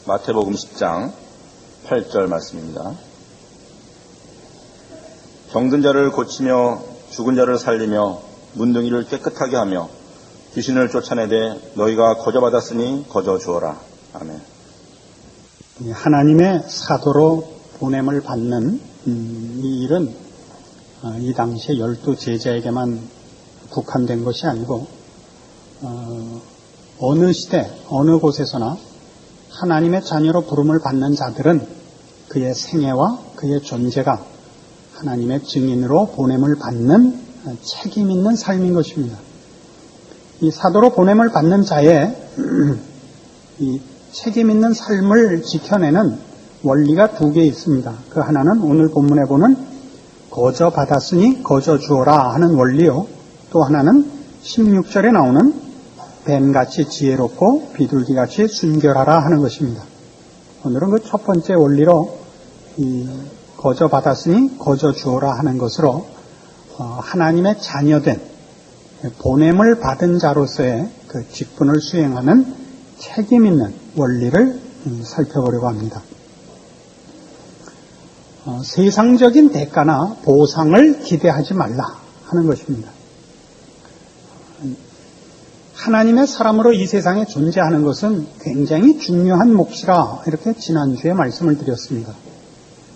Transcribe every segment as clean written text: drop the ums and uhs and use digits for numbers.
마태복음 10장 8절 말씀입니다. 병든 자를 고치며 죽은 자를 살리며 문둥이를 깨끗하게 하며 귀신을 쫓아내되 너희가 거저 받았으니 거저 주어라. 아멘. 하나님의 사도로 보냄을 받는 이 일은 이 당시에 12 제자에게만 국한된 것이 아니고 어느 시대 어느 곳에서나 하나님의 자녀로 부름을 받는 자들은 그의 생애와 그의 존재가 하나님의 증인으로 보냄을 받는 책임 있는 삶인 것입니다. 이 사도로 보냄을 받는 자의 이 책임 있는 삶을 지켜내는 원리가 2개 있습니다. 그 하나는 오늘 본문에 보는 거저 받았으니 거저 주어라 하는 원리요. 또 하나는 16절에 나오는 뱀같이 지혜롭고 비둘기같이 순결하라 하는 것입니다. 오늘은 그 첫 번째 원리로 이 거저 받았으니 거저 주어라 하는 것으로 하나님의 자녀된 보냄을 받은 자로서의 그 직분을 수행하는 책임 있는 원리를 살펴보려고 합니다. 세상적인 대가나 보상을 기대하지 말라 하는 것입니다. 하나님의 사람으로 이 세상에 존재하는 것은 굉장히 중요한 몫이라 이렇게 지난주에 말씀을 드렸습니다.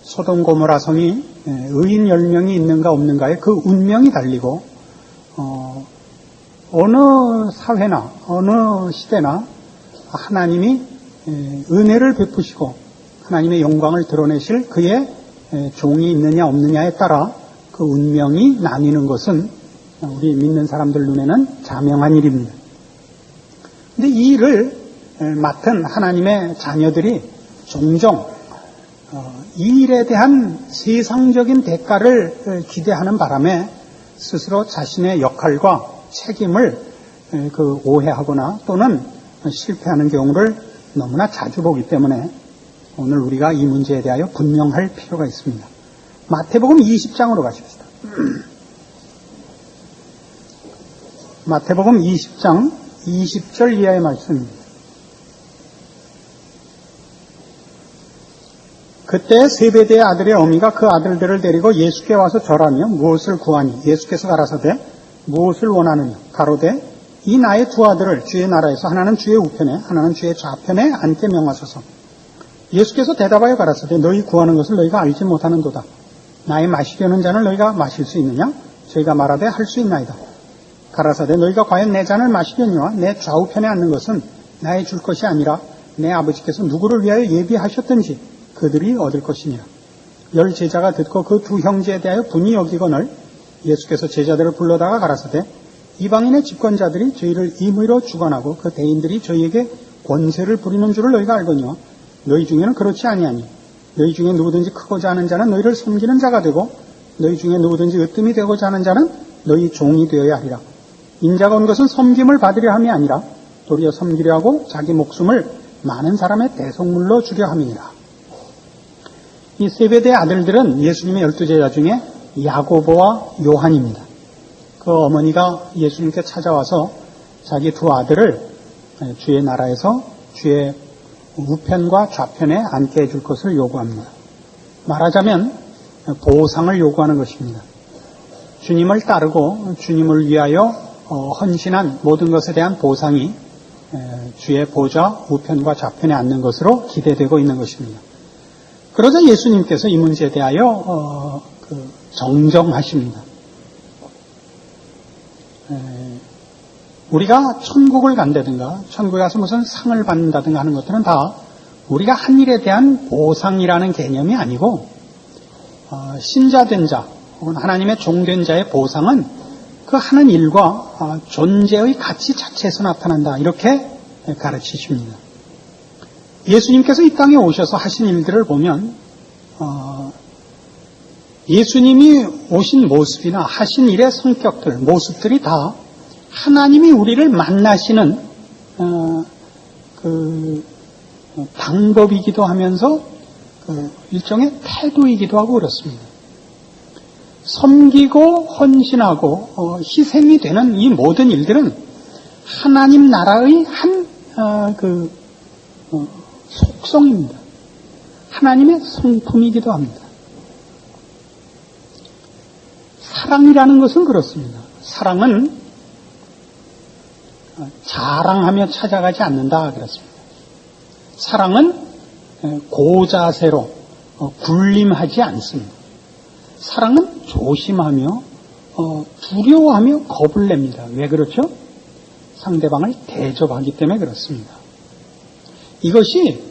소돔 고모라 성이 의인 10명이 있는가 없는가에 그 운명이 달리고 어느 사회나 어느 시대나 하나님이 은혜를 베푸시고 하나님의 영광을 드러내실 그의 종이 있느냐 없느냐에 따라 그 운명이 나뉘는 것은 우리 믿는 사람들 눈에는 자명한 일입니다. 근데 이 일을 맡은 하나님의 자녀들이 종종 이 일에 대한 세상적인 대가를 기대하는 바람에 스스로 자신의 역할과 책임을 오해하거나 또는 실패하는 경우를 너무나 자주 보기 때문에 오늘 우리가 이 문제에 대하여 분명할 필요가 있습니다. 마태복음 20장으로 가십시다. 마태복음 20장 20절 이하의 말씀입니다. 그때 세베대의 아들의 어미가 그 아들들을 데리고 예수께 와서 절하며 무엇을 구하니 예수께서 가라사대 무엇을 원하느냐 가로되 이 나의 2 아들을 주의 나라에서 하나는 주의 우편에 하나는 주의 좌편에 앉게 명하소서. 예수께서 대답하여 가라사대 너희 구하는 것을 너희가 알지 못하는도다. 나의 마시려는 잔을 너희가 마실 수 있느냐? 저희가 말하되 할 수 있나이다. 가라사대 너희가 과연 내 잔을 마시려니와 내 좌우편에 앉는 것은 나의 줄 것이 아니라 내 아버지께서 누구를 위하여 예비하셨든지 그들이 얻을 것이니라. 10 제자가 듣고 그 2 형제에 대하여 분이 여기거늘 예수께서 제자들을 불러다가 가라사대 이방인의 집권자들이 저희를 임의로 주관하고 그 대인들이 저희에게 권세를 부리는 줄을 너희가 알거니와 너희 중에는 그렇지 아니하니 너희 중에 누구든지 크고자 하는 자는 너희를 섬기는 자가 되고 너희 중에 누구든지 으뜸이 되고자 하는 자는 너희 종이 되어야 하리라. 인자가 온 것은 섬김을 받으려 함이 아니라 도리어 섬기려 하고 자기 목숨을 많은 사람의 대속물로 주려 함이니라. 이 세베대의 아들들은 예수님의 12 제자 중에 야고보와 요한입니다. 그 어머니가 예수님께 찾아와서 자기 2 아들을 주의 나라에서 주의 우편과 좌편에 앉게 해줄 것을 요구합니다. 말하자면 보상을 요구하는 것입니다. 주님을 따르고 주님을 위하여 헌신한 모든 것에 대한 보상이 주의 보좌 우편과 좌편에 앉는 것으로 기대되고 있는 것입니다. 그러자 예수님께서 이 문제에 대하여 정정하십니다. 우리가 천국을 간다든가 천국에 가서 무슨 상을 받는다든가 하는 것들은 다 우리가 한 일에 대한 보상이라는 개념이 아니고 신자된 자 혹은 하나님의 종된 자의 보상은 그 하는 일과 존재의 가치 자체에서 나타난다 이렇게 가르치십니다. 예수님께서 이 땅에 오셔서 하신 일들을 보면 예수님이 오신 모습이나 하신 일의 성격들, 모습들이 다 하나님이 우리를 만나시는 방법이기도 하면서 일종의 태도이기도 하고 그렇습니다. 섬기고 헌신하고 희생이 되는 이 모든 일들은 하나님 나라의 한 속성입니다. 하나님의 성품이기도 합니다. 사랑이라는 것은 그렇습니다. 사랑은 자랑하며 찾아가지 않는다 그랬습니다. 사랑은 고자세로 군림하지 않습니다. 사랑은 조심하며 두려워하며 겁을 냅니다. 왜 그렇죠? 상대방을 대접하기 때문에 그렇습니다. 이것이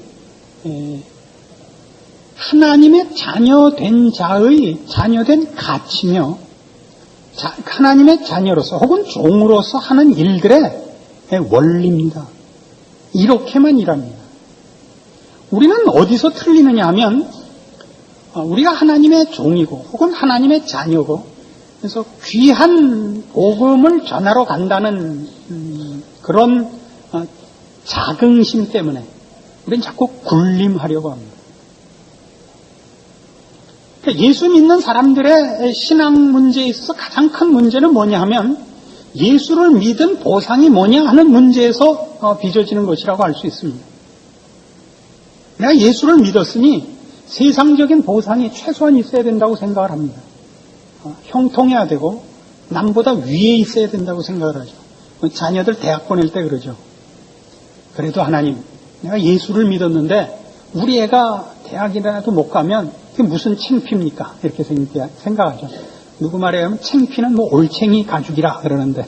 하나님의 자녀된 자의 자녀된 가치며 하나님의 자녀로서 혹은 종으로서 하는 일들의 원리입니다. 이렇게만 일합니다. 우리는 어디서 틀리느냐 하면 우리가 하나님의 종이고 혹은 하나님의 자녀고 그래서 귀한 복음을 전하러 간다는 그런 자긍심 때문에 우리는 자꾸 군림하려고 합니다. 예수 믿는 사람들의 신앙 문제에 있어서 가장 큰 문제는 뭐냐 하면 예수를 믿은 보상이 뭐냐 하는 문제에서 빚어지는 것이라고 할 수 있습니다. 내가 예수를 믿었으니 세상적인 보상이 최소한 있어야 된다고 생각을 합니다. 형통해야 되고 남보다 위에 있어야 된다고 생각을 하죠. 자녀들 대학 보낼 때 그러죠. 그래도 하나님, 내가 예수를 믿었는데 우리 애가 대학이라도 못 가면 그게 무슨 창피입니까? 이렇게 생각하죠. 누구 말에 하면 창피는 뭐 올챙이 가죽이라 그러는데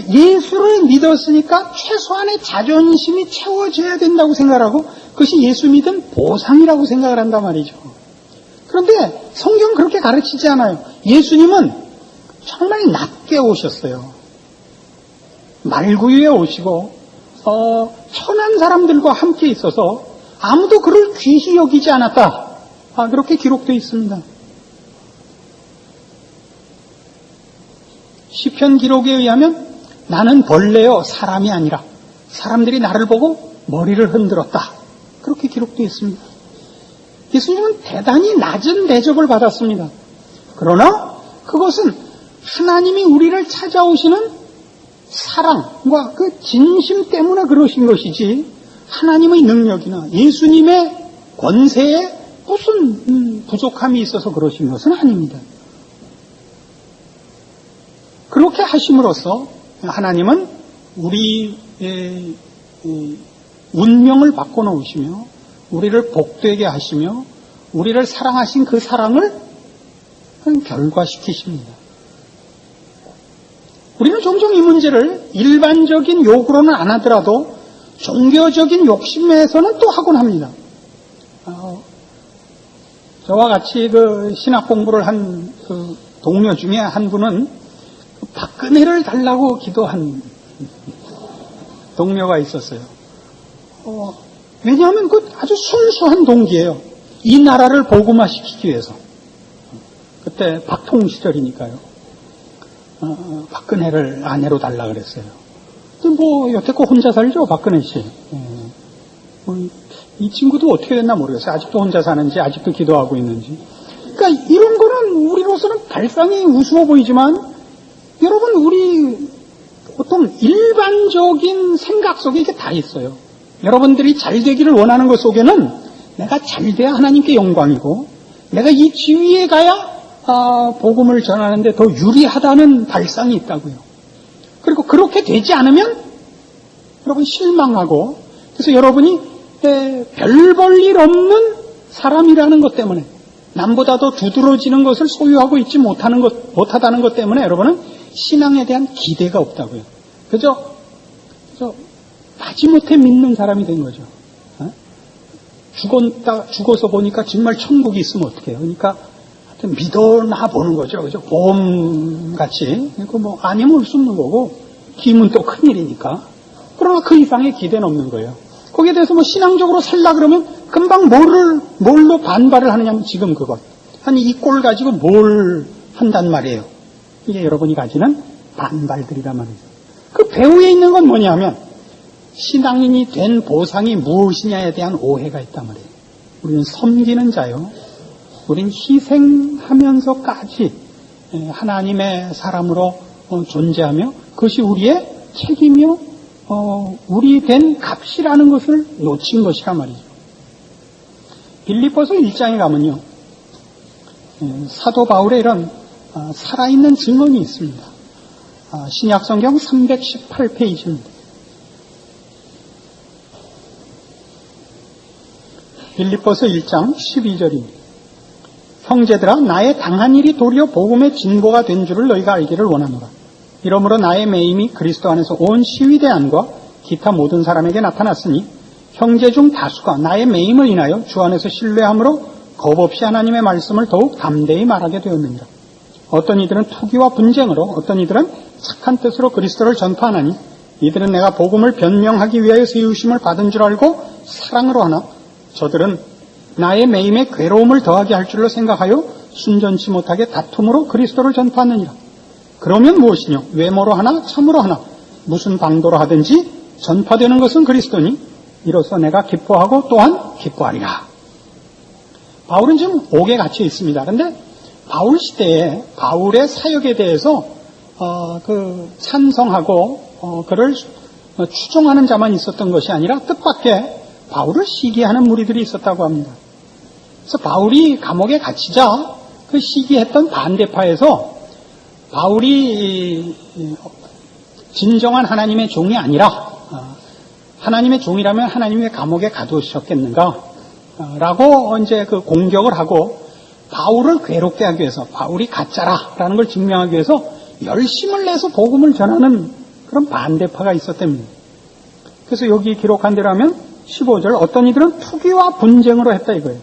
예수를 믿었으니까 최소한의 자존심이 채워져야 된다고 생각하고 그것이 예수 믿은 보상이라고 생각을 한단 말이죠. 그런데 성경은 그렇게 가르치지 않아요. 예수님은 정말 낮게 오셨어요. 말구유에 오시고 천한 사람들과 함께 있어서 아무도 그를 귀히 여기지 않았다. 그렇게 기록되어 있습니다. 시편 기록에 의하면 나는 벌레요 사람이 아니라 사람들이 나를 보고 머리를 흔들었다. 그렇게 기록되어 있습니다. 예수님은 대단히 낮은 대접을 받았습니다. 그러나 그것은 하나님이 우리를 찾아오시는 사랑과 그 진심 때문에 그러신 것이지 하나님의 능력이나 예수님의 권세에 무슨 부족함이 있어서 그러신 것은 아닙니다. 그렇게 하심으로써 하나님은 우리의 운명을 바꿔놓으시며 우리를 복되게 하시며 우리를 사랑하신 그 사랑을 결과시키십니다. 우리는 종종 이 문제를 일반적인 욕으로는 안 하더라도 종교적인 욕심에서는 또 하곤 합니다. 저와 같이 그 신학 공부를 한 그 동료 중에 한 분은 박근혜를 달라고 기도한 동료가 있었어요. 왜냐하면 그 아주 순수한 동기예요. 이 나라를 복음화시키기 위해서. 그때 박통 시절이니까요. 박근혜를 아내로 달라 그랬어요. 뭐 여태껏 혼자 살죠, 박근혜 씨. 이 친구도 어떻게 됐나 모르겠어요. 아직도 혼자 사는지, 아직도 기도하고 있는지. 그러니까 이런 거는 우리로서는 발상이 우스워 보이지만 여러분, 우리 보통 일반적인 생각 속에 이게 다 있어요. 여러분들이 잘 되기를 원하는 것 속에는 내가 잘 돼야 하나님께 영광이고 내가 이 지위에 가야 복음을 전하는데 더 유리하다는 발상이 있다고요. 그리고 그렇게 되지 않으면 여러분 실망하고 그래서 여러분이 별 볼 일 없는 사람이라는 것 때문에 남보다도 두드러지는 것을 소유하고 있지 못하다는 것 때문에 여러분은 신앙에 대한 기대가 없다고요. 그저 마지못해 믿는 사람이 된 거죠. 죽어서 보니까 정말 천국이 있으면 어떡해요. 그러니까 하여튼 믿어나 보는 거죠. 그죠? 보험같이. 그리고 뭐 아니면 올 수 없는 거고 기면 또 큰일이니까. 그러나 그 이상의 기대는 없는 거예요. 거기에 대해서 뭐 신앙적으로 살라 그러면 금방 뭘로 반발을 하느냐면 지금 그것. 아니 이 꼴 가지고 뭘 한단 말이에요. 이게 여러분이 가지는 반발들이란 말이죠. 그 배후에 있는 건 뭐냐면 신앙인이 된 보상이 무엇이냐에 대한 오해가 있단 말이에요. 우리는 섬기는 자요. 우리는 희생하면서까지 하나님의 사람으로 존재하며 그것이 우리의 책임이요, 우리 된 값이라는 것을 놓친 것이란 말이죠. 빌립보서 1장에 가면요, 사도 바울의 이런 살아있는 증언이 있습니다. 신약성경 318페이지입니다. 빌립보서 1장 12절입니다. 형제들아, 나의 당한 일이 도리어 복음의 진보가 된 줄을 너희가 알기를 원하노라. 이러므로 나의 매임이 그리스도 안에서 온 시위대 안과 기타 모든 사람에게 나타났으니 형제 중 다수가 나의 매임을 인하여 주 안에서 신뢰함으로 겁없이 하나님의 말씀을 더욱 담대히 말하게 되었느니라. 어떤 이들은 투기와 분쟁으로, 어떤 이들은 착한 뜻으로 그리스도를 전파하나니 이들은 내가 복음을 변명하기 위하여 세우심을 받은 줄 알고 사랑으로 하나, 저들은 나의 매임에 괴로움을 더하게 할 줄로 생각하여 순전치 못하게 다툼으로 그리스도를 전파하느니라. 그러면 무엇이뇨? 외모로 하나 참으로 하나 무슨 방도로 하든지 전파되는 것은 그리스도니 이로써 내가 기뻐하고 또한 기뻐하리라. 바울은 지금 옥에 갇혀 있습니다. 그런데 바울 시대에 바울의 사역에 대해서 찬성하고 그를 추종하는 자만 있었던 것이 아니라 뜻밖의 바울을 시기하는 무리들이 있었다고 합니다. 그래서 바울이 감옥에 갇히자 그 시기했던 반대파에서 바울이 진정한 하나님의 종이 아니라 하나님의 종이라면 하나님이 왜 감옥에 가두셨겠는가 라고 이제 그 공격을 하고 바울을 괴롭게 하기 위해서, 바울이 가짜라라는 걸 증명하기 위해서 열심을 내서 복음을 전하는 그런 반대파가 있었답니다. 그래서 여기 기록한 대로 하면 15절, 어떤 이들은 투기와 분쟁으로 했다 이거예요.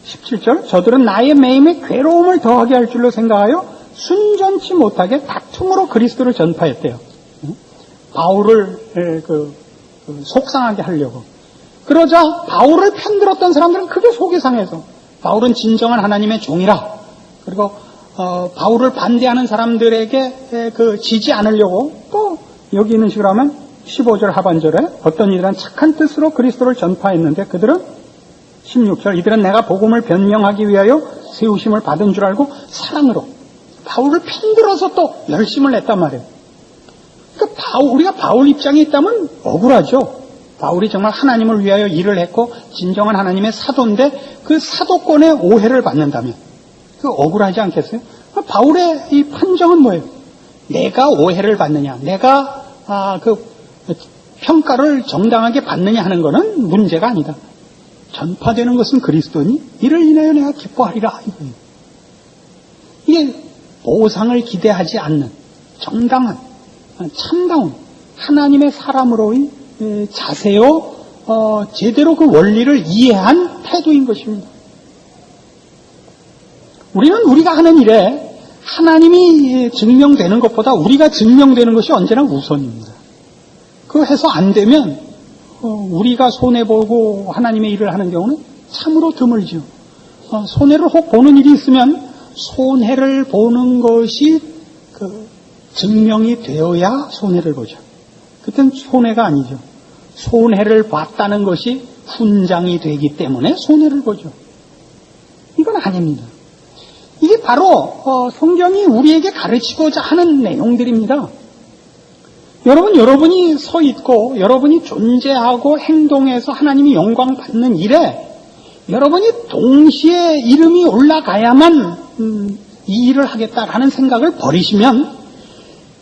17절, 저들은 나의 매임에 괴로움을 더하게 할 줄로 생각하여 순전치 못하게 다툼으로 그리스도를 전파했대요. 바울을 속상하게 하려고. 그러자 바울을 편들었던 사람들은 크게 속이 상해서 바울은 진정한 하나님의 종이라, 그리고 바울을 반대하는 사람들에게 지지 않으려고 또 여기 있는 식으로 하면 15절 하반절에 어떤 이들은 착한 뜻으로 그리스도를 전파했는데 그들은 16절, 이들은 내가 복음을 변명하기 위하여 세우심을 받은 줄 알고 사랑으로 바울을 편들어서 또 열심을 냈단 말이에요. 그러니까 우리가 바울 입장에 있다면 억울하죠. 바울이 정말 하나님을 위하여 일을 했고 진정한 하나님의 사도인데 그 사도권의 오해를 받는다면 그 억울하지 않겠어요? 바울의 이 판정은 뭐예요? 내가 오해를 받느냐, 내가 그 평가를 정당하게 받느냐 하는 것은 문제가 아니다. 전파되는 것은 그리스도니 이를 인하여 내가 기뻐하리라 이거예요. 이게 보상을 기대하지 않는 정당한 참다운 하나님의 사람으로의 자세요, 제대로 그 원리를 이해한 태도인 것입니다. 우리는 우리가 하는 일에 하나님이 증명되는 것보다 우리가 증명되는 것이 언제나 우선입니다. 그거 해서 안 되면 우리가 손해보고 하나님의 일을 하는 경우는 참으로 드물죠. 손해를 혹 보는 일이 있으면 손해를 보는 것이 증명이 되어야 손해를 보죠. 그땐 손해가 아니죠. 손해를 봤다는 것이 훈장이 되기 때문에 손해를 보죠. 이건 아닙니다. 이게 바로 성경이 우리에게 가르치고자 하는 내용들입니다. 여러분이 서 있고 여러분이 존재하고 행동해서 하나님이 영광 받는 일에 여러분이 동시에 이름이 올라가야만 이 일을 하겠다라는 생각을 버리시면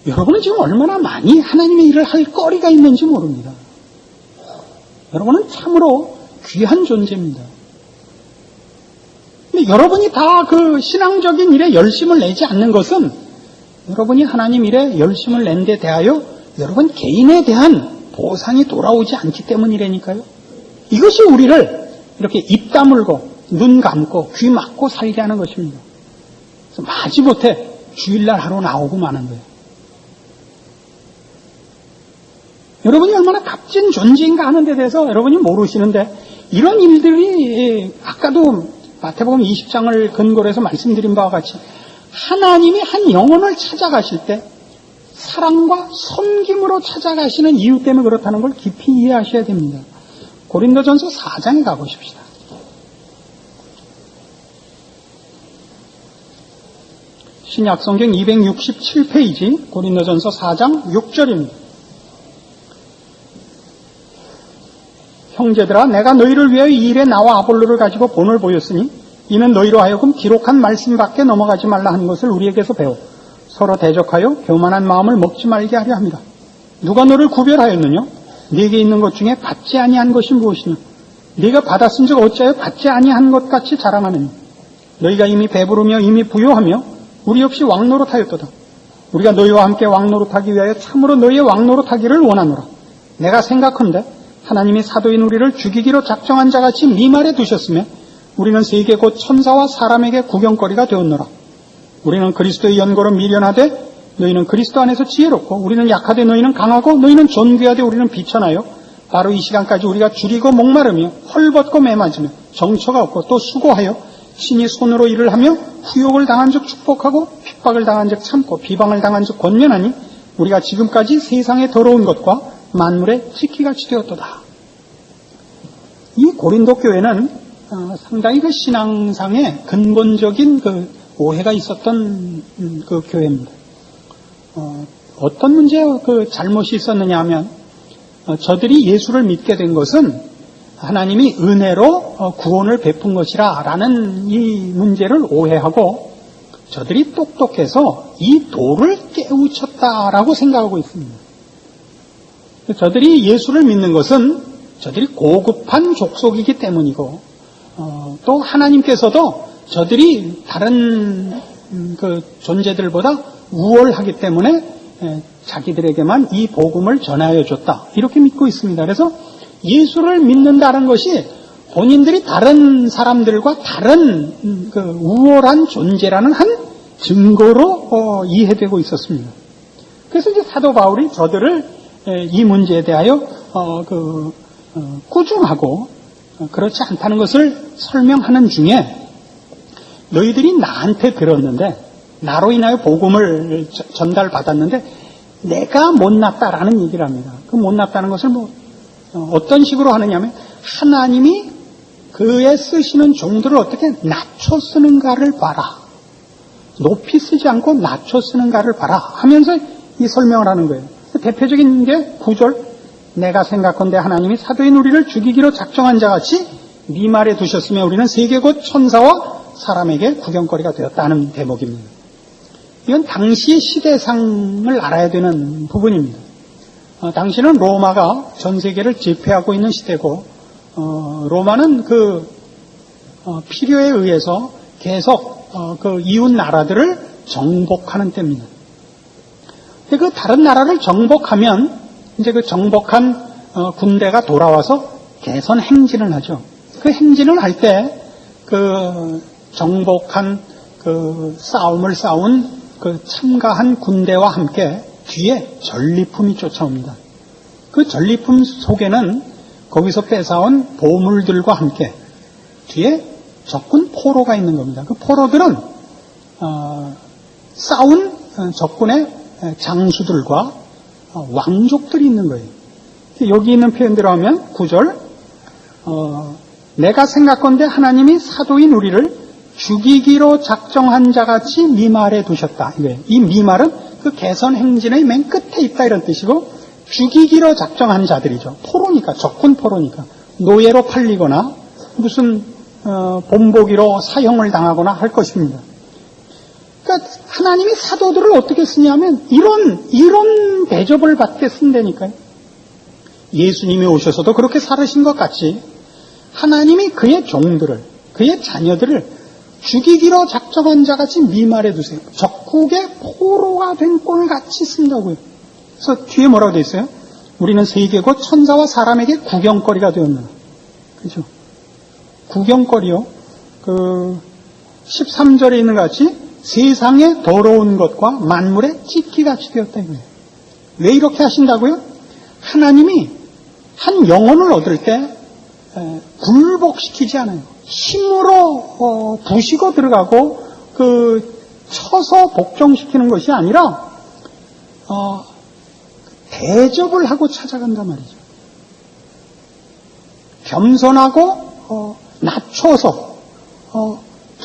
여러분은 지금 얼마나 많이 하나님의 일을 할 거리가 있는지 모릅니다. 여러분은 참으로 귀한 존재입니다. 근데 여러분이 다 그 신앙적인 일에 열심을 내지 않는 것은 여러분이 하나님 일에 열심을 낸 데 대하여 여러분 개인에 대한 보상이 돌아오지 않기 때문이라니까요. 이것이 우리를 이렇게 입 다물고 눈 감고 귀 막고 살게 하는 것입니다. 그래서 마지못해 주일날 하러 나오고 마는 거예요. 여러분이 얼마나 값진 존재인가 하는 데 대해서 여러분이 모르시는데 이런 일들이 아까도 마태복음 20장을 근거로 해서 말씀드린 바와 같이 하나님이 한 영혼을 찾아가실 때 사랑과 섬김으로 찾아가시는 이유 때문에 그렇다는 걸 깊이 이해하셔야 됩니다. 고린도전서 4장에 가보십시다. 신약성경 267페이지 고린도전서 4장 6절입니다. 형제들아, 내가 너희를 위하여 이 일에 나와 아볼로를 가지고 본을 보였으니 이는 너희로 하여금 기록한 말씀 밖에 넘어가지 말라 하는 것을 우리에게서 배워 서로 대적하여 교만한 마음을 먹지 말게 하려 합니다. 누가 너를 구별하였느냐? 네게 있는 것 중에 받지 아니한 것이 무엇이냐? 네가 받았은즉 어찌하여 받지 아니한 것 같이 자랑하느냐? 너희가 이미 배부르며 이미 부요하며 우리 역시 왕노릇하였도다. 우리가 너희와 함께 왕노릇하기 위하여 참으로 너희의 왕노릇하기를 원하노라. 내가 생각한데 하나님이 사도인 우리를 죽이기로 작정한 자같이 미말에 두셨으며 우리는 세계 곧 천사와 사람에게 구경거리가 되었노라. 우리는 그리스도의 연고로 미련하되 너희는 그리스도 안에서 지혜롭고 우리는 약하되 너희는 강하고 너희는 존귀하되 우리는 비천하여 바로 이 시간까지 우리가 줄이고 목마르며 헐벗고 매맞으며 정처가 없고 또 수고하여 신이 손으로 일을 하며 후욕을 당한 즉 축복하고 핍박을 당한 즉 참고 비방을 당한 즉 권면하니 우리가 지금까지 세상의 더러운 것과 만물의 지키같이 되었도다. 이 고린도 교회는 상당히 그 신앙상의 근본적인 그 오해가 있었던 그 교회입니다. 어떤 문제에 그 잘못이 있었느냐 하면 저들이 예수를 믿게 된 것은 하나님이 은혜로 구원을 베푼 것이라 라는 이 문제를 오해하고 저들이 똑똑해서 이 도를 깨우쳤다라고 생각하고 있습니다. 저들이 예수를 믿는 것은 저들이 고급한 족속이기 때문이고 또 하나님께서도 저들이 다른 그 존재들보다 우월하기 때문에 자기들에게만 이 복음을 전하여 줬다 이렇게 믿고 있습니다. 그래서 예수를 믿는다는 것이 본인들이 다른 사람들과 다른 그 우월한 존재라는 한 증거로 이해되고 있었습니다. 그래서 이제 사도 바울이 저들을 이 문제에 대하여 꾸중하고 그렇지 않다는 것을 설명하는 중에 너희들이 나한테 들었는데 나로 인하여 복음을 전달받았는데 내가 못났다라는 얘기를 합니다. 그 못났다는 것을 어떤 식으로 하느냐면 하나님이 그의 쓰시는 종들을 어떻게 낮춰 쓰는가를 봐라. 높이 쓰지 않고 낮춰 쓰는가를 봐라 하면서 이 설명을 하는 거예요. 대표적인 게 9절 내가 생각건대 하나님이 사도인 우리를 죽이기로 작정한 자같이 네 말에 두셨으며 우리는 세계 곧 천사와 사람에게 구경거리가 되었다는 대목입니다. 이건 당시의 시대상을 알아야 되는 부분입니다. 당시는 로마가 전 세계를 제패하고 있는 시대고 로마는 그 필요에 의해서 계속 그 이웃 나라들을 정복하는 때입니다. 그 다른 나라를 정복하면 이제 그 정복한 군대가 돌아와서 개선 행진을 하죠. 그 행진을 할 때 그 정복한 그 싸움을 싸운 그 참가한 군대와 함께 뒤에 전리품이 쫓아옵니다. 그 전리품 속에는 거기서 뺏어온 보물들과 함께 뒤에 적군 포로가 있는 겁니다. 그 포로들은 싸운 적군의 장수들과 왕족들이 있는 거예요. 여기 있는 표현대로 하면 9절 내가 생각건대 하나님이 사도인 우리를 죽이기로 작정한 자같이 미말에 두셨다. 이 미말은 그 개선 행진의 맨 끝에 있다 이런 뜻이고 죽이기로 작정한 자들이죠. 포로니까 적군 포로니까 노예로 팔리거나 무슨 본보기로 사형을 당하거나 할 것입니다. 그러니까 하나님이 사도들을 어떻게 쓰냐면 이런 대접을 받게 쓴다니까요. 예수님이 오셔서도 그렇게 살으신 것 같이 하나님이 그의 종들을 그의 자녀들을 죽이기로 작정한 자같이 미말해 두세요. 적국의 포로가 된 꼴같이 쓴다고요. 그래서 뒤에 뭐라고 되어 있어요? 우리는 세계 곧 천사와 사람에게 구경거리가 되었느라. 그죠? 구경거리요. 그 13절에 있는 것 같이 세상의 더러운 것과 만물의 찢기같이 되었다 이거예요. 왜 이렇게 하신다고요? 하나님이 한 영혼을 얻을 때 굴복시키지 않아요. 힘으로 부시고 들어가고 그 쳐서 복종시키는 것이 아니라 대접을 하고 찾아간단 말이죠. 겸손하고 낮춰서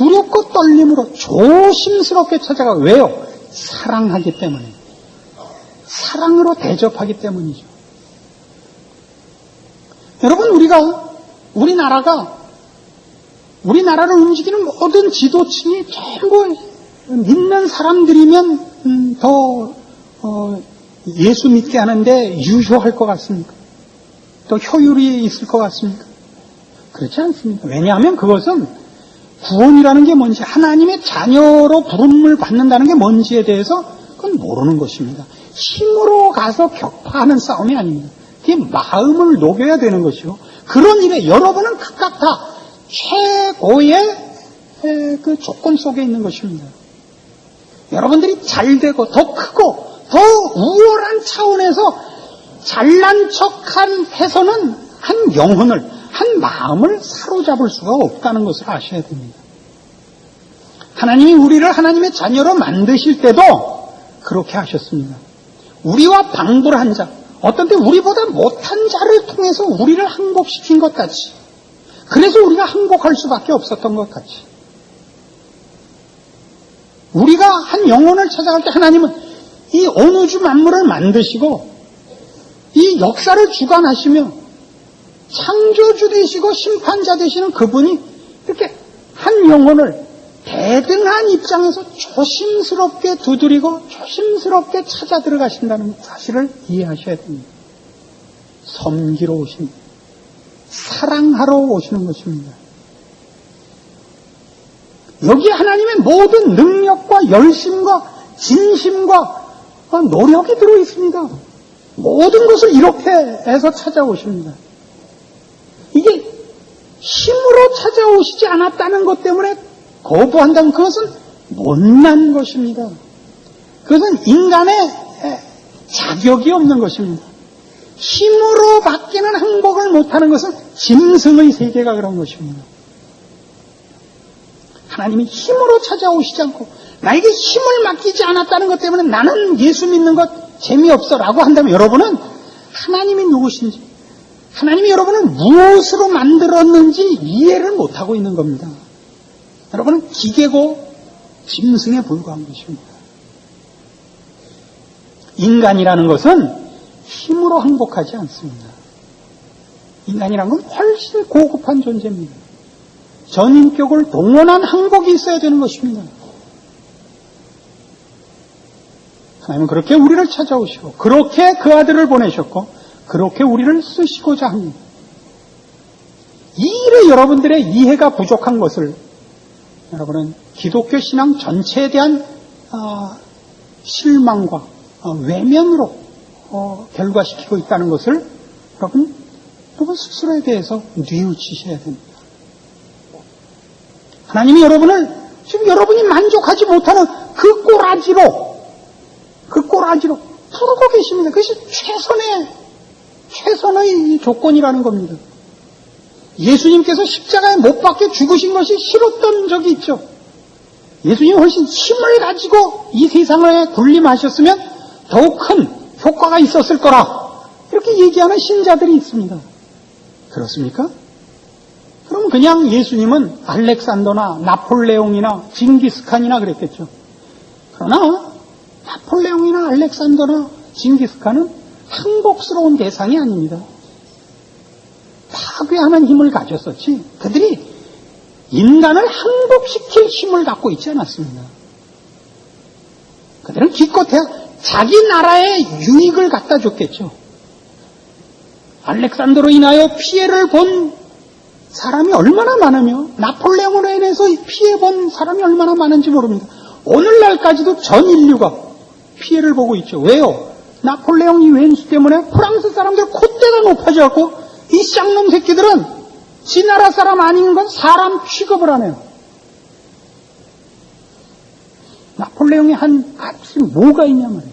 두렵고 떨림으로 조심스럽게 찾아가. 왜요? 사랑하기 때문에. 사랑으로 대접하기 때문이죠. 여러분, 우리나라를 움직이는 모든 지도층이 전부 믿는 사람들이면 더 예수 믿게 하는데 유효할 것 같습니까? 또 효율이 있을 것 같습니까? 그렇지 않습니다. 왜냐하면 그것은 구원이라는 게 뭔지, 하나님의 자녀로 부름을 받는다는 게 뭔지에 대해서 그건 모르는 것입니다. 힘으로 가서 격파하는 싸움이 아닙니다. 그게 마음을 녹여야 되는 것이요. 그런 일에 여러분은 각각 다 최고의 그 조건 속에 있는 것입니다. 여러분들이 잘 되고 더 크고 더 우월한 차원에서 잘난 척한 해서는 한 영혼을, 한 마음을 사로잡을 수가 없다는 것을 아셔야 됩니다. 하나님이 우리를 하나님의 자녀로 만드실 때도 그렇게 하셨습니다. 우리와 방불한 자, 어떤 때 우리보다 못한 자를 통해서 우리를 항복시킨 것 같이, 그래서 우리가 항복할 수밖에 없었던 것 같이, 우리가 한 영혼을 찾아갈 때 하나님은 이 온 우주 만물을 만드시고 이 역사를 주관하시며 창조주 되시고 심판자 되시는 그분이 이렇게 한 영혼을 대등한 입장에서 조심스럽게 두드리고 조심스럽게 찾아 들어가신다는 사실을 이해하셔야 됩니다. 섬기러 오십니다. 사랑하러 오시는 것입니다. 여기에 하나님의 모든 능력과 열심과 진심과 노력이 들어있습니다. 모든 것을 이렇게 해서 찾아오십니다. 이게 힘으로 찾아오시지 않았다는 것 때문에 거부한다면 그것은 못난 것입니다. 그것은 인간의 자격이 없는 것입니다. 힘으로 밖에는 항복을 못하는 것은 짐승의 세계가 그런 것입니다. 하나님이 힘으로 찾아오시지 않고 나에게 힘을 맡기지 않았다는 것 때문에 나는 예수 믿는 것 재미없어 라고 한다면 여러분은 하나님이 누구신지, 하나님이 여러분을 무엇으로 만들었는지 이해를 못하고 있는 겁니다. 여러분은 기계고 짐승에 불과한 것입니다. 인간이라는 것은 힘으로 항복하지 않습니다. 인간이라는 건 훨씬 고급한 존재입니다. 전인격을 동원한 항복이 있어야 되는 것입니다. 하나님은 그렇게 우리를 찾아오시고 그렇게 그 아들을 보내셨고 그렇게 우리를 쓰시고자 합니다. 이 일에 여러분들의 이해가 부족한 것을 여러분은 기독교 신앙 전체에 대한 실망과 외면으로 결과시키고 있다는 것을 여러분 스스로에 대해서 뉘우치셔야 됩니다. 하나님이 여러분을 지금 여러분이 만족하지 못하는 그 꼬라지로 부르고 계십니다. 그것이 최선의 조건이라는 겁니다. 예수님께서 십자가에 못 박혀 죽으신 것이 싫었던 적이 있죠. 예수님이 훨씬 힘을 가지고 이 세상을 군림하셨으면 더욱 큰 효과가 있었을 거라 이렇게 얘기하는 신자들이 있습니다. 그렇습니까? 그럼 그냥 예수님은 알렉산더나 나폴레옹이나 징기스칸이나 그랬겠죠. 그러나 나폴레옹이나 알렉산더나 징기스칸은 항복스러운 대상이 아닙니다. 파괴하는 힘을 가졌었지 그들이 인간을 항복시킬 힘을 갖고 있지 않았습니다. 그들은 기껏해야 자기 나라의 유익을 갖다 줬겠죠. 알렉산더로 인하여 피해를 본 사람이 얼마나 많으며 나폴레옹으로 인해서 피해본 사람이 얼마나 많은지 모릅니다. 오늘날까지도 전 인류가 피해를 보고 있죠. 왜요? 나폴레옹이 왼수 때문에 프랑스 사람들 콧대가 높아져갖고 이 쌍놈 새끼들은 지 나라 사람 아닌 건 사람 취급을 하네요. 나폴레옹이 한 값이 뭐가 있냐 말이에요.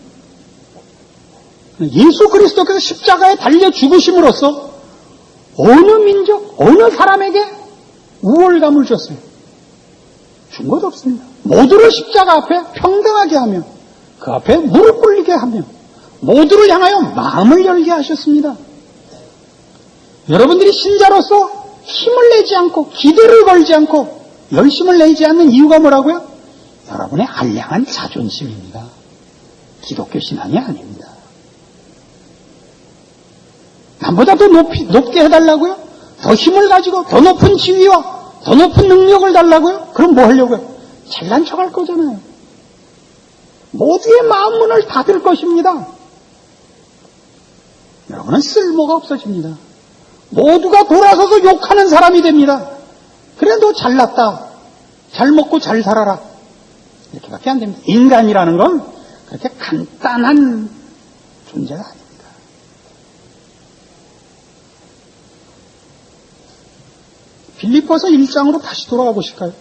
예수 그리스도께서 십자가에 달려 죽으심으로써 어느 민족, 어느 사람에게 우월감을 줬어요? 준 것 없습니다. 모두를 십자가 앞에 평등하게 하며 그 앞에 무릎 꿇리게 하며 모두를 향하여 마음을 열게 하셨습니다. 여러분들이 신자로서 힘을 내지 않고 기대를 걸지 않고 열심을 내지 않는 이유가 뭐라고요? 여러분의 알량한 자존심입니다. 기독교 신앙이 아닙니다. 남보다 더 높게 해달라고요? 더 힘을 가지고 더 높은 지위와 더 높은 능력을 달라고요? 그럼 뭐 하려고요? 잘난 척할 거잖아요. 모두의 마음 문을 닫을 것입니다. 여러분은 쓸모가 없어집니다. 모두가 돌아서서 욕하는 사람이 됩니다. 그래 너 잘났다. 잘 먹고 잘 살아라. 이렇게밖에 안 됩니다. 인간이라는 건 그렇게 간단한 존재가 아닙니다. 빌립보서 1장으로 다시 돌아가 보실까요?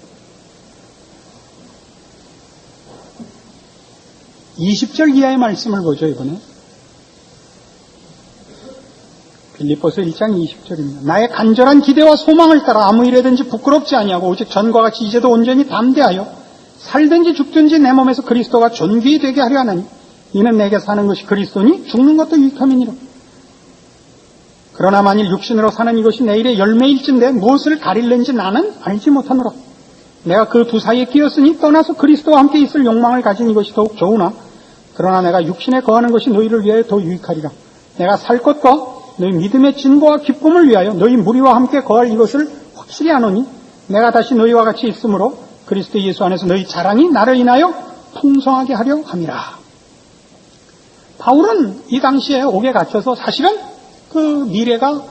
20절 이하의 말씀을 보죠, 이번에. 빌립보서 1장 20절입니다. 나의 간절한 기대와 소망을 따라 아무 일에든지 부끄럽지 아니하고 오직 전과 같이 이제도 온전히 담대하여 살든지 죽든지 내 몸에서 그리스도가 존귀히 되게 하려 하나니 이는 내게 사는 것이 그리스도니 죽는 것도 유익함이니라. 그러나 만일 육신으로 사는 이것이 내일의 열매일진데 무엇을 가릴는지 나는 알지 못하노라. 내가 그 두 사이에 끼었으니 떠나서 그리스도와 함께 있을 욕망을 가진 이것이 더욱 좋으나 그러나 내가 육신에 거하는 것이 너희를 위하여 더 유익하리라. 내가 살 것과 너희 믿음의 진보와 기쁨을 위하여 너희 무리와 함께 거할 이것을 확실히 아노니 내가 다시 너희와 같이 있으므로 그리스도 예수 안에서 너희 자랑이 나를 인하여 풍성하게 하려 함이라. 바울은 이 당시에 옥에 갇혀서 사실은 그 미래가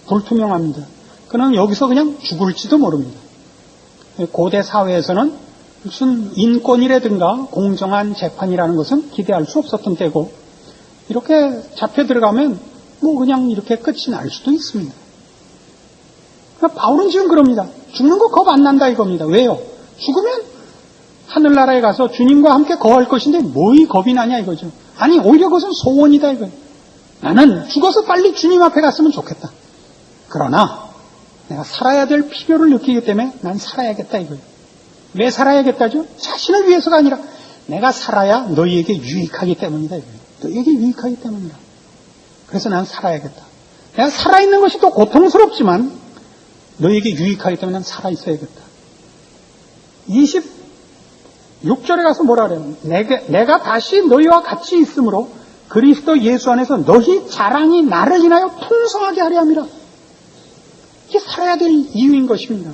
불투명합니다. 그는 여기서 그냥 죽을지도 모릅니다. 고대 사회에서는 무슨 인권이라든가 공정한 재판이라는 것은 기대할 수 없었던 때고 이렇게 잡혀 들어가면 뭐 그냥 이렇게 끝이 날 수도 있습니다. 그러니까 바울은 지금 그럽니다. 죽는 거 겁 안 난다 이겁니다. 왜요? 죽으면 하늘나라에 가서 주님과 함께 거할 것인데 뭐이 겁이 나냐 이거죠. 아니 오히려 그것은 소원이다 이거예요. 나는 죽어서 빨리 주님 앞에 갔으면 좋겠다. 그러나 내가 살아야 될 필요를 느끼기 때문에 난 살아야겠다 이거예요. 왜 살아야겠다죠? 자신을 위해서가 아니라 내가 살아야 너희에게 유익하기 때문이다 이거예요. 너희에게 유익하기 때문이다. 그래서 난 살아야겠다. 내가 살아있는 것이 또 고통스럽지만 너희에게 유익하기 때문에 난 살아있어야겠다. 26절에 가서 뭐라 그래요? 내가 다시 너희와 같이 있으므로 그리스도 예수 안에서 너희 자랑이 나를 인하여 풍성하게 하려 함이라. 이게 살아야 될 이유인 것입니다.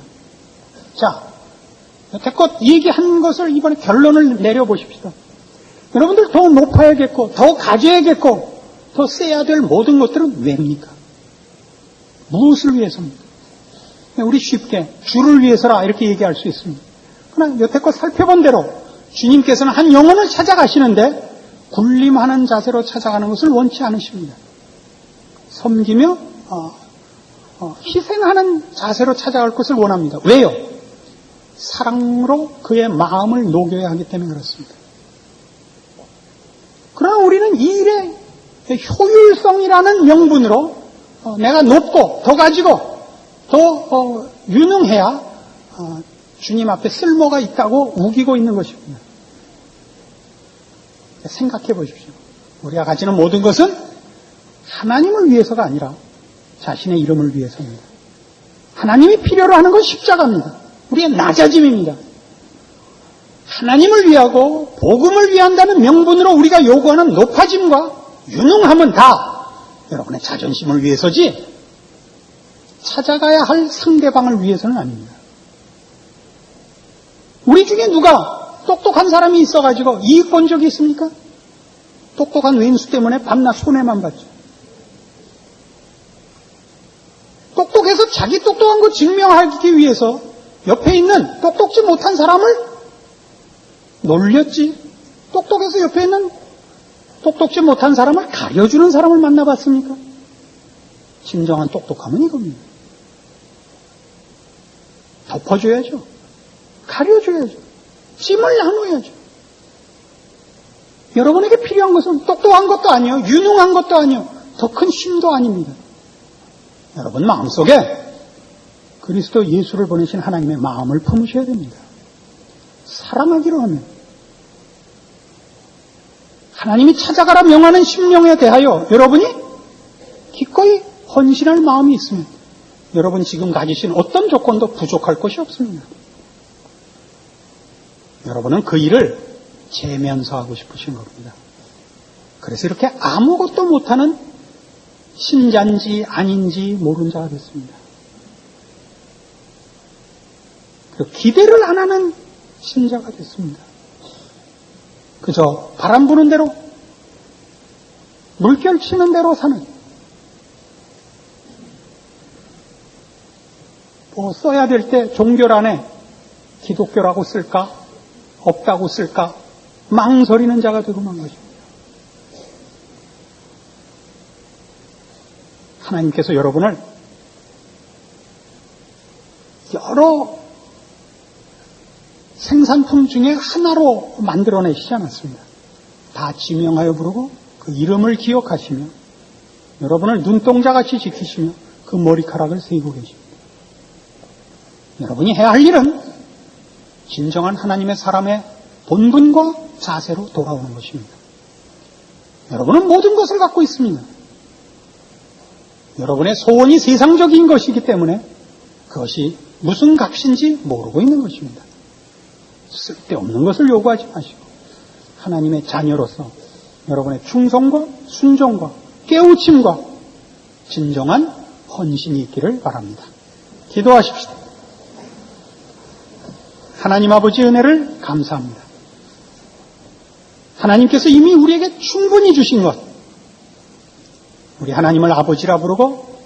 자, 여태껏 얘기한 것을 이번에 결론을 내려보십시다. 여러분들 더 높아야겠고 더 가져야겠고 더 써야 될 모든 것들은 왜입니까? 무엇을 위해서입니까? 우리 쉽게 주를 위해서라 이렇게 얘기할 수 있습니다. 그러나 여태껏 살펴본 대로 주님께서는 한 영혼을 찾아가시는데 군림하는 자세로 찾아가는 것을 원치 않으십니다. 섬기며 희생하는 자세로 찾아갈 것을 원합니다. 왜요? 사랑으로 그의 마음을 녹여야 하기 때문에 그렇습니다. 그러나 우리는 이 일의 효율성이라는 명분으로 내가 높고 더 가지고 더 유능해야 주님 앞에 쓸모가 있다고 우기고 있는 것입니다. 생각해 보십시오. 우리가 가지는 모든 것은 하나님을 위해서가 아니라 자신의 이름을 위해서입니다. 하나님이 필요로 하는 건 십자가입니다. 우리의 낮아짐입니다. 하나님을 위하고 복음을 위한다는 명분으로 우리가 요구하는 높아짐과 유능함은 다 여러분의 자존심을 위해서지 찾아가야 할 상대방을 위해서는 아닙니다. 우리 중에 누가 똑똑한 사람이 있어가지고 이익 본 적이 있습니까? 똑똑한 왼수 때문에 밤낮 손해만 봤죠. 똑똑해서 자기 똑똑한 거 증명하기 위해서 옆에 있는 똑똑지 못한 사람을 놀렸지. 똑똑해서 옆에 있는 똑똑지 못한 사람을 가려주는 사람을 만나봤습니까? 진정한 똑똑함은 이겁니다. 덮어줘야죠. 가려줘야죠. 찜을 나눠야죠. 여러분에게 필요한 것은 똑똑한 것도 아니요, 유능한 것도 아니요, 더 큰 힘도 아닙니다. 여러분 마음속에 그리스도 예수를 보내신 하나님의 마음을 품으셔야 됩니다. 사랑하기로 하면 하나님이 찾아가라 명하는 심령에 대하여 여러분이 기꺼이 헌신할 마음이 있으면 여러분 지금 가지신 어떤 조건도 부족할 것이 없습니다. 여러분은 그 일을 재면서하고 싶으신 겁니다. 그래서 이렇게 아무것도 못하는 신자인지 아닌지 모르는 자가 됐습니다. 그리고 기대를 안 하는 신자가 됐습니다. 그저 바람 부는 대로, 물결 치는 대로 사는, 뭐 써야 될 때 종교란에 기독교라고 쓸까? 없다고 쓸까? 망설이는 자가 되고 만 것입니다. 하나님께서 여러분을 여러 생산품 중에 하나로 만들어내시지 않았습니다. 다 지명하여 부르고 그 이름을 기억하시며 여러분을 눈동자같이 지키시며 그 머리카락을 세우고 계십니다. 여러분이 해야 할 일은 진정한 하나님의 사람의 본분과 자세로 돌아오는 것입니다. 여러분은 모든 것을 갖고 있습니다. 여러분의 소원이 세상적인 것이기 때문에 그것이 무슨 값인지 모르고 있는 것입니다. 쓸데없는 것을 요구하지 마시고 하나님의 자녀로서 여러분의 충성과 순종과 깨우침과 진정한 헌신이 있기를 바랍니다. 기도하십시다. 하나님 아버지 은혜를 감사합니다. 하나님께서 이미 우리에게 충분히 주신 것, 우리 하나님을 아버지라 부르고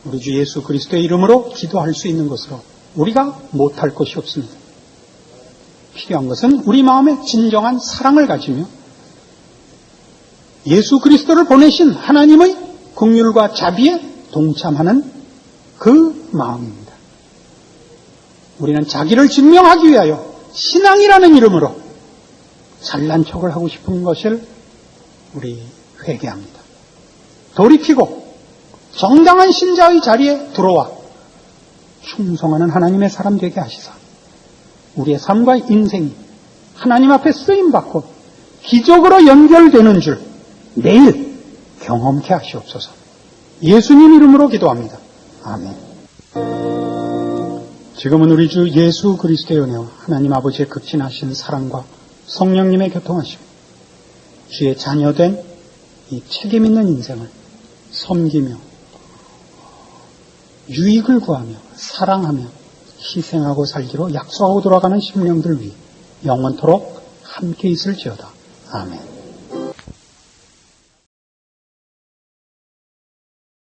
우리 주 예수 그리스도의 이름으로 기도할 수 있는 것으로 우리가 못할 것이 없습니다. 필요한 것은 우리 마음에 진정한 사랑을 가지며 예수 그리스도를 보내신 하나님의 긍휼과 자비에 동참하는 그 마음입니다. 우리는 자기를 증명하기 위하여 신앙이라는 이름으로 잘난 척을 하고 싶은 것을 우리 회개합니다. 돌이키고 정당한 신자의 자리에 들어와 충성하는 하나님의 사람 되게 하시사 우리의 삶과 인생이 하나님 앞에 쓰임받고 기적으로 연결되는 줄 매일 경험케 하시옵소서. 예수님 이름으로 기도합니다. 아멘. 지금은 우리 주 예수 그리스도의 은혜와 하나님 아버지의 극진하신 사랑과 성령님의 교통하심, 주의 자녀된 이 책임 있는 인생을 섬기며 유익을 구하며 사랑하며 희생하고 살기로 약속하고 돌아가는 심령들 위해 영원토록 함께 있을지어다. 아멘.